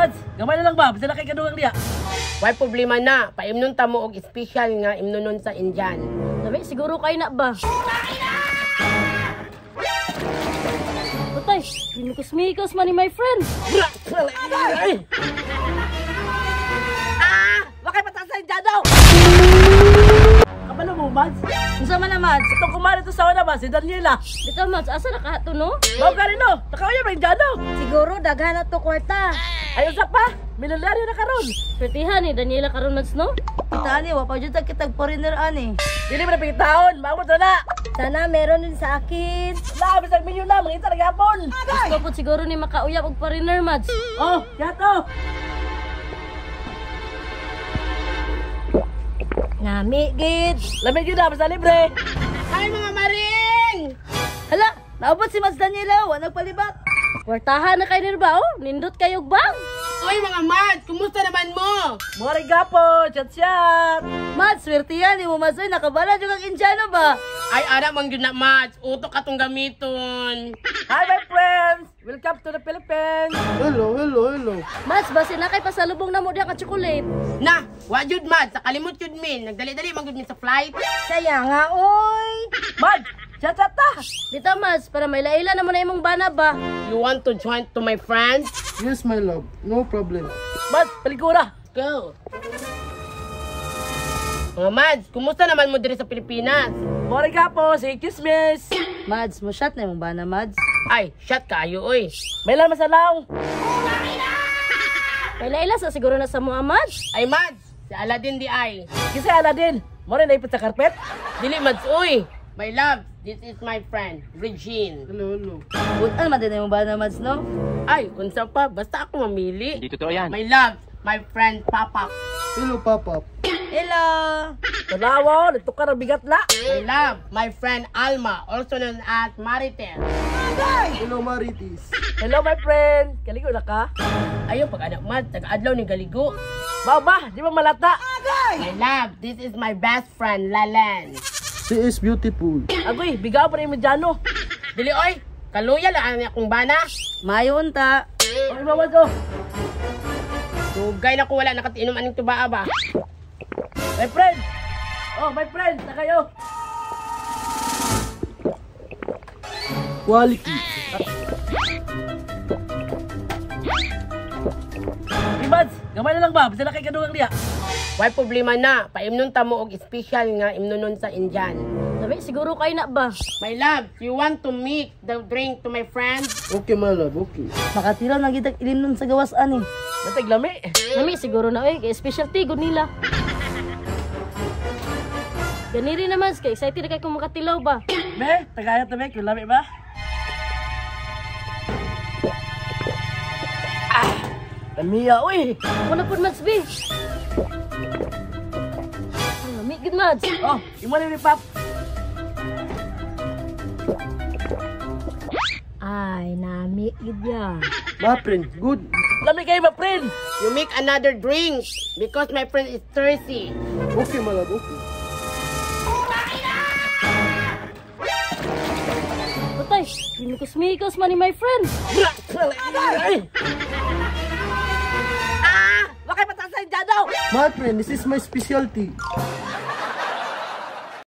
Mads, gamay na lang ba? Basta na kay kadugang liya. Why problema na? Paimnon ta mo og special nga imnonon sa Indian. Dami, siguro kayo na ba? Patay, minukos-mikos man ni my friend. Wakay pataas sa Indian daw! Kabalo mo, Mads? Unsa man na, Mads? Itong kumari to sa wana ba? Si Daniela. Dito, Mads, asa nakahato, no? Bawa ka rin, no? Nakauya ba Indian daw? Siguro, daghan na to kwarta. Ayun sa pa, milyonaryo na karon. Pertihan ni Daniela karon, Mads, no? Itali, wapa dyan kitag foreigner ani. Dili mo na pingitaon, maamot na na. Sana meron din sa akin. Labis ang milyon na, mga ita nagapon. Gusto po siguro ni makauyap og foreigner, Mads. Oh, yato. Nami, gid. Lamig yun na, basta libre. Hi mga maring! Hala, naabot si Mads Daniela, wa nagpalibak. Kwartahan na kayo nirba, oh. Nindot kayo bang? Uy mga Mads, kumusta naman mo? Mori gapo, chat-chat. Mads, swerte yan, mo Mads, oy, nakabala dyan kang Indiano ba? Ay, ara mang yun na Mads, utok ka tong gamiton. Hi my friends, welcome to the Philippines. Hello, hello, hello. Mads, basi na kay pasalubong na mo diha ka chocolate. Na, wa jud Mads, nakalimot jud min. Nagdali-dali man jud min sa flight. Saya nga, oy. Mads, chat-chat ta. Dito, Mads, para may laila na mo na imong bana ba? You want to join to my friends? Yes, my love. No problem. Mads, paligura. Go. Mga Mads, kumusta naman mo diri sa Pilipinas? Mori gapo, say kismis. Mads, mo shot na yung bana, Mads. Ay, shot kayo oy. May lang masalaw. May laila sa siguro na sa mga, Mads. Ay Mads, si Aladdin di ay. Kasi Aladdin, mori na ipit sa karpet. Dili Mads uy. My love, this is my friend, Regine. Hello, hello. Butan, madin yung bana, Mads, no? Ay, kung saan pa, basta ako mamili. Hindi totoo yan. My love, my friend Papa. Hello, Papa. Hello. Tanawa, nagtukar ang bigat na. My love, my friend Alma, also known as Maritel. Hello, Maritis. Hello my friend, kaligo na ka? Ayaw pag anak Mads, taga-adlaw ni Galigo. Baba, di ba malata? My love, this is my best friend, Lalan. She is beautiful. Agoy, bigaw pa rin yung Mediano. Dili oy, kaluya lang ang akong bana. Mayo unta. Okay, Mama Jo. Tugay na ko wala nakatinom aning tubaa ba. My friend. Oh, my friend, na kayo. Quality. Hey, Mads, gamay na lang ba? Basta na kay kadugang liya. Why problema na? Paimnon ta mo og special nga imnonon sa Indian. Dami, siguro kayo na ba? My love, you want to make the drink to my friends? Okay, my love. Okay. Makatiraw na gitag ilim nun sa gawas ani. Matag lami. Dami, siguro na, kay specialty, good nila. Ganiri naman, kay excited na kayo kung makatilaw ba? Me, tagayat na me, kung lami ba? Lamiya, uy. Ako na po, Mads, B. Ang lamig, good, Mads. Oh, imo na ni Pap. Ay, nami, good yan. My friend, good. Lami kayo, my friend. You make another drink because my friend is thirsty. Okay, my love. Okay. Patay, minukos-mikos man ni my friend. Wakay pataas sa Indian daw. My friend, this is my specialty.